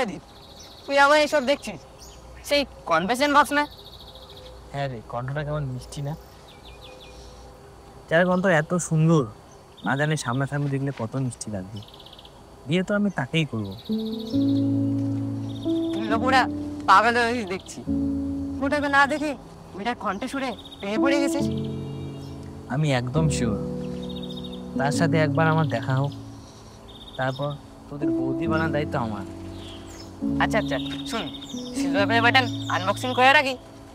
দীপ, তুই আবার এসব দেখছিস? সেই কনফেশন ভাবছ না? হ্যাঁ রে, কণ্ঠটা কেমন মিষ্টি না? যার কণ্ঠ এত সুন্দর, না জানি সামনাসামনি দেখলে কত মিষ্টি লাগবে। বিয়ে তো আমি তাকেই করবো। তুই তো পুরা পাগল হয়ে দেখছি। ওটাকে না দেখে মেয়েটার কণ্ঠে শুনে পেয়ে পড়ে গেছিস। আমি একদম শিওর তার সাথে একবার আমার দেখা হোক, তারপর তোদের বৌদি বানার দায়িত্ব আমার। আচ্ছা আচ্ছা, শুন, সিলভার প্লে বাটন আনবক্সিং করে রাখি,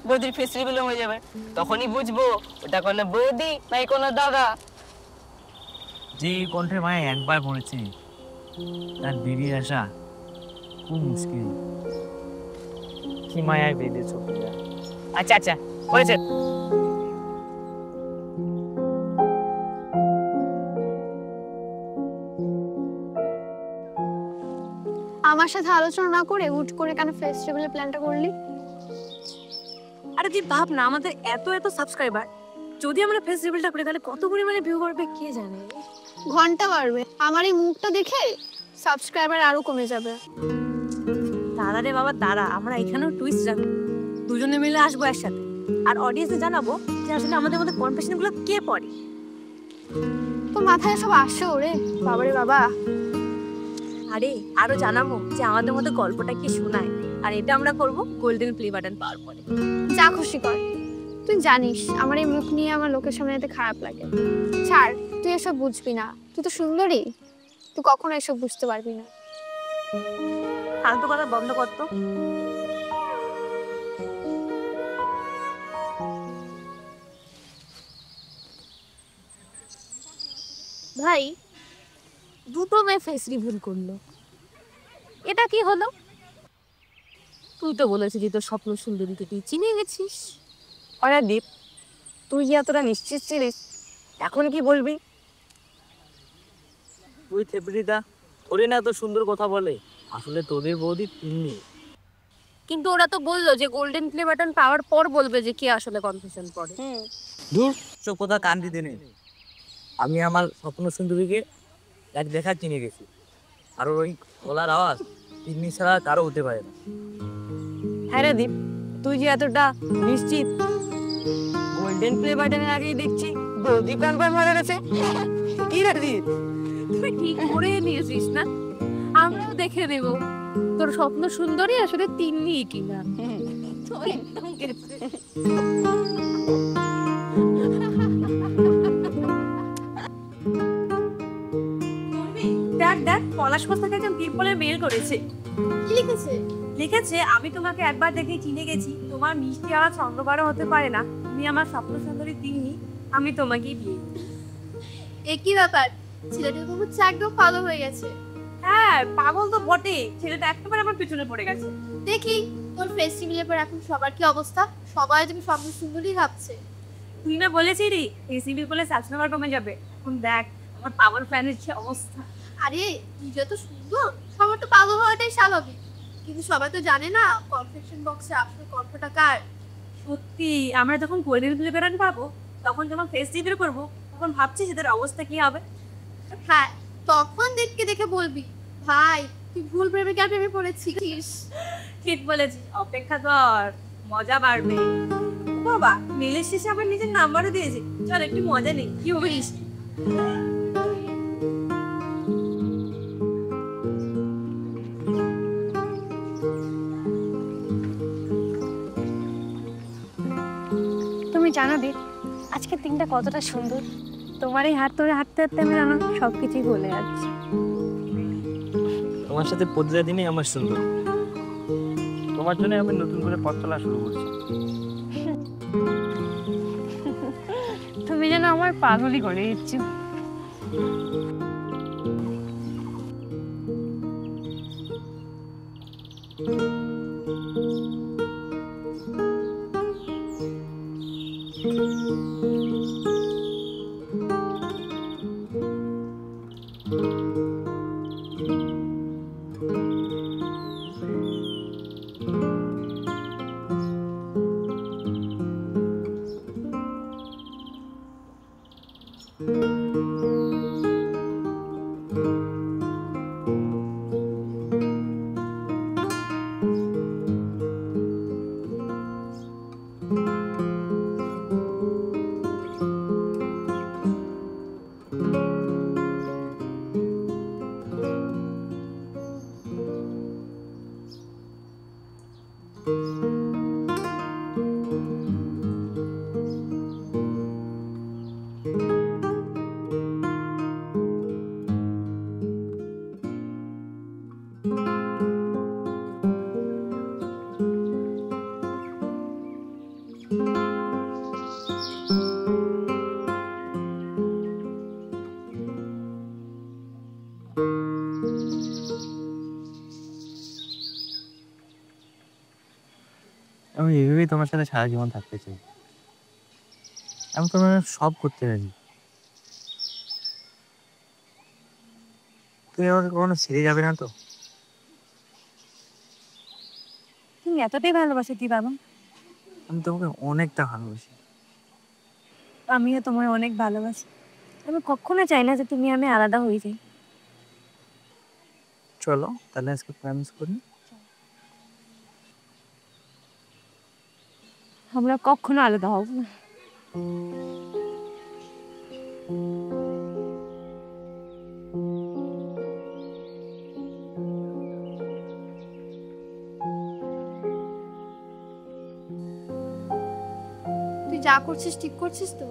বৌদির ফেস রিভিল হয়ে যাবে, তখনই বুঝবো ওটা কোনো বৌদি নাই কোনো দাদা। যে কণ্ঠে মায়ে একবার পড়েছে তার বেরিয়ে আসা খুব মুশকিল। কি মায়ায় বেঁধেছ। আচ্ছা আচ্ছা, হয়েছে। আমার সাথে আলোচনা না করে হুট করে কেন ফেস্টিভ্যালের প্ল্যানটা করলি? আরে তুই ভাব না, আমাদের এত এত সাবস্ক্রাইবার, যদি আমরা ফেস্টিভ্যালটা করি তাহলে কত পরিমাণে ভিউ বাড়বে কে জানে। ঘন্টা বাড়বে, আমার এই মুখটা দেখে সাবস্ক্রাইবার আরো কমে যাবে। দাঁড়া রে বাবা দাঁড়া, আমরা এখানেও টুইস্ট রাখবো, দুজনে মিলে আসবো একসাথে, আর অডিয়েন্সে জানাবো যে আসলে আমাদের মধ্যে কনফেশন গুলো কে পড়ে। তো মাথায় সব আসে ওরে, বাবারে বাবা। আরে আরো জানাবো যে আমাদের মধ্যে গল্পটা কি শোনায়, আর এটা আমরা করব গোল্ডেন প্লে বাটন পাওয়ার পরে। যা খুশি কর, তুই জানিস আমার এই মুখ নিয়ে আমার লোকের সামনে যেতে খারাপ লাগে। ছাড়, তুই এসব বুঝবি না, তুই তো সুন্দরী, তুই কখনো এসব বুঝতে পারবি না। ফালতু কথা বন্ধ করতো। ভাই, দুটো মেয়ে ফেস রিভিল করলো, এটা কি হলো? তুই তো বলেছিস যে তোর স্বপ্ন সুন্দরীকে তুই চিনে গেছিস। আরে দীপ, তুই যে এতটা নিশ্চিত ছিলিস, এখন কি বলবি? তুই থেপড়িটা ওরে না এত সুন্দর কথা বলে, আসলে তোদের বৌদি তিন্নি। কিন্তু ওরা তো বললো যে গোল্ডেন প্লে বাটন পাওয়ার পর বলবে যে কি আসলে কনফিউশন পড়ে। দূর, সব কথা কান দিতে নেই। আমি আমার স্বপ্ন সুন্দরীকে এক দেখা চিনে গেছি, আর ওই গলার আওয়াজ তিন্নি ছাড়া কারো হতে পারে না। হ্যাঁ রে দীপ, তুই যে এতটা নিশ্চিত, গোল্ডেন প্লে বাটনের আগেই দেখছি বৌদি কনফার্ম হয়ে গেছে। কি রে দীপ, তুই ঠিক করে নিয়েছিস না? আমরাও দেখে নেব তোর স্বপ্ন সুন্দরী আসলে তিন্নি কিনা। তো একদম গেছে। দেখ দেখ, পলাশ থেকে একজন পিপলের মেল করেছে। কি লিখেছে? লিখেছে, আমি তোমাকে একবার দেখে চিনে গেছি, তোমার মিষ্টি আওয়াজ ছন্দবারও হতে পারে না, তুমি আমার স্বপ্ন সুন্দরী তিন্নি, আমি তোমাকেই বিয়ে। একই ব্যাপার, ছেলেটার কোনো একদম ভালো হয়ে গেছে। হ্যাঁ পাগল তো বটে, ছেলেটা একেবারে আমার পিছনে পড়ে গেছে। দেখি তোর ফেস্টিভ্যালের পর এখন সবার কি অবস্থা, সবাই তুমি স্বপ্ন সুন্দরী ভাবছে। তুই না বলেছিলি এসিবি বলে সাবস্ক্রাইবার কমে যাবে, এখন দেখ আমার পাওয়ার প্ল্যানের কি অবস্থা। আরে তুই যত সুন্দর, সবার তো পাগল হওয়াটাই স্বাভাবিক, কিন্তু সবাই তো জানে না কনফেকশন বক্সে আসল কণ্ঠটা কার। সত্যি, আমরা যখন কোয়েলের খুলে বেড়াতে পাবো, তখন যখন ফেস রিভিউ করবো, তখন ভাবছি সেদের অবস্থা কি হবে। হ্যাঁ, তখন দেখে দেখে বলবি, ভাই তুই ভুল প্রেমিকার প্রেমে পড়েছিস। ঠিক বলেছিস, অপেক্ষা কর, মজা বাড়বে। বাবা মেলের শেষে আবার নিজের নাম্বারও দিয়েছে, চল একটু মজা নেই, কি বলিস? তুমি জানো দীপ, আজকের দিনটা কতটা সুন্দর। তোমার এই হাত ধরে হাঁটতে হাঁটতে আমি জানো সবকিছুই বলে যাচ্ছি। তোমার সাথে প্রতিটা দিনই আমার সুন্দর, তোমার জন্য আমি নতুন করে পথ চলা শুরু করছি। তুমি যেন আমার পাগলই করে দিচ্ছ। আমি এভাবেই তোমার সাথে সারা জীবন থাকতে চাই। আমি তোমার সব করতে রাজি। তুমি আমাকে কখনো ছেড়ে যাবে না তো? তুমি এতটাই ভালোবাসো কি বাবা? আমি তোমাকে অনেকটা ভালোবাসি। আমিও তোমায় অনেক ভালোবাসি। আমি কখনো চাই না যে তুমি আমি আলাদা হয়ে যাই। চলো তাহলে আজকে প্রমিস করি। আমরা কখনো আলাদা হব না। তুই যা করছিস ঠিক করছিস তো?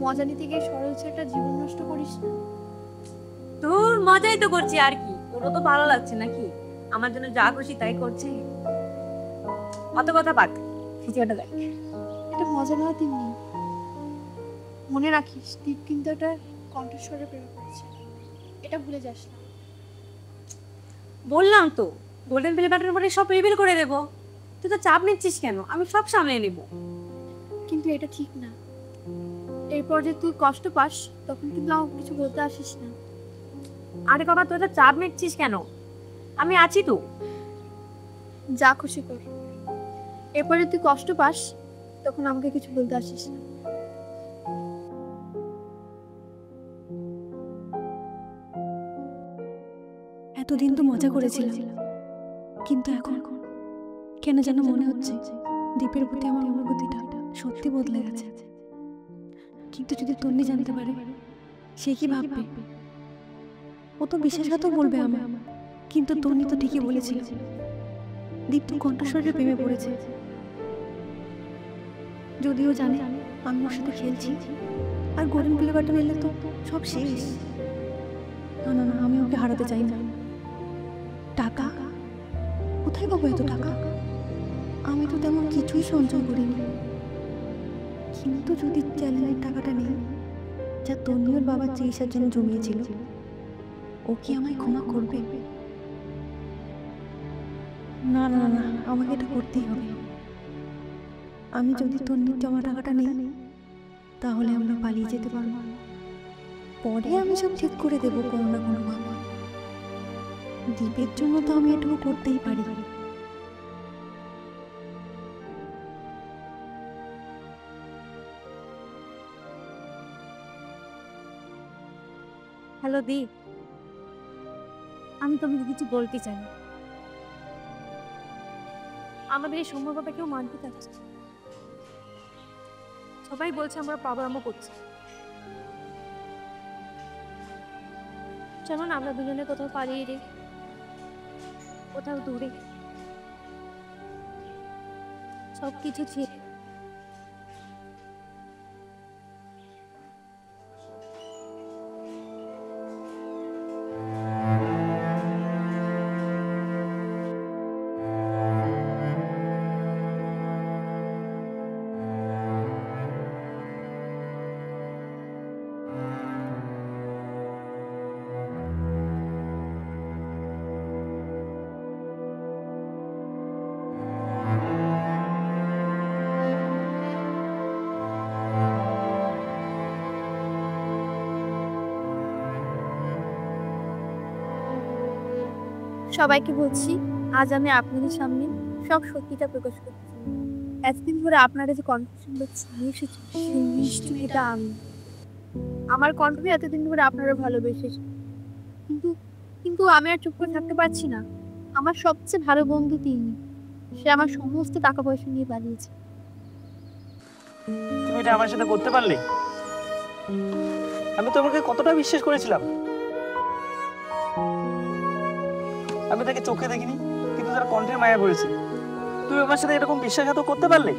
মজা নিতে গিয়ে সরল ছেলেটা জীবন নষ্ট করিস না। তোর মজাই তো করছি আর কি, তোরও তো ভালো লাগছে নাকি? আমার জন্য যা খুশি তাই করছে। অত কথা বাদ, ভিডিওটা দেখ। এটা মজা নেওয়া দিন নেই। মনে রাখিস দীপ কিন্তু একটা কণ্ঠস্বরে প্রেম করেছে, এটা ভুলে যাস না। বললাম তো গোল্ডেন বেল বাটনের পরে সব রিভিল করে দেবো। তুই তো চাপ নিচ্ছিস কেন? আমি সব সামলে নেব। কিন্তু এটা ঠিক না। এরপর যে তুই কষ্ট পাস তখন কিন্তু আমাকে কিছু বলতে আসিস না। আরে বাবা, তুই তো চাপ নিচ্ছিস কেন? আমি আছি তো। যা খুশি কর। এরপরে তুই কষ্ট পাস তখন আমাকে কিছু বলতে আসিস না। এতদিন তো মজা করেছিলাম, কিন্তু এখন কেন যেন মনে হচ্ছে দীপের প্রতি আমার অনুভূতিটা সত্যি বদলে গেছে। কিন্তু যদি তন্নি জানতে পারে, সে কি ভাববে? ও তো বিশ্বাসঘাতক বলবে আমার, কিন্তু তন্নি তো ঠিকই বলেছিল দীপ তো কণ্ঠস্বরের প্রেমে পড়েছে। যদিও জানে আমি ওর সাথে খেলছি, আর গোল্ডেন প্লে বাটন এলে তো সব শেষ। না না না, আমি ওকে হারাতে চাই না। টাকা কোথায় পাবো এত টাকা? আমি তো তেমন কিছুই সঞ্চয় করিনি। কিন্তু যদি চ্যালেঞ্জের টাকাটা নেই যা তন্নির বাবার চিকিৎসার জন্য জমিয়েছিল, ও কি আমায় ক্ষমা করবে? না না না, আমাকে এটা করতেই হবে। আমি যদি তন্নির জমা টাকাটা নেই তাহলে আমরা পালিয়ে যেতে পারবো। পরে আমি সব ঠিক করে দেবো কোনো না কোনো ভাবে। দীপের জন্য তো আমি এটুকু করতেই পারি। হ্যালো দীপ, আমি তোমাকে কিছু বলতে চাই। আমাদের এই সম্পর্কটা কেউ মানতে চাচ্ছে। সবাই বলছে আমরা পাগলামো করছি। চলো না আমরা দুজনে কোথাও পালিয়ে যাই, কোথাও দূরে, সবকিছু ছেড়ে। সবাইকে বলছি, আজ আমি আপনাদের সামনে সব সত্যিটা প্রকাশ করছি। এতদিন ধরে আপনারা যে কণ্ঠ শুনতে এসেছেন, সেই নিশ্চয়ইটা আমি। আমার কণ্ঠে এতদিন ধরে আপনারা ভালোবেসেছেন, কিন্তু কিন্তু আমি আর চুপ করে থাকতে পারছি না। আমার সবচেয়ে ভালো বন্ধু তিনি, সে আমার সমস্ত টাকা পয়সা নিয়ে পালিয়েছে। তুমি এটা আমার সাথে করতে পারলে? আমি তোমাকে কতটা বিশ্বাস করেছিলাম। আমি তাকে চোখে দেখিনি, কিন্তু তার কণ্ঠের মায়া পড়েছি। তুমি আমার সাথে এরকম বিশ্বাসঘাতক করতে পারলে?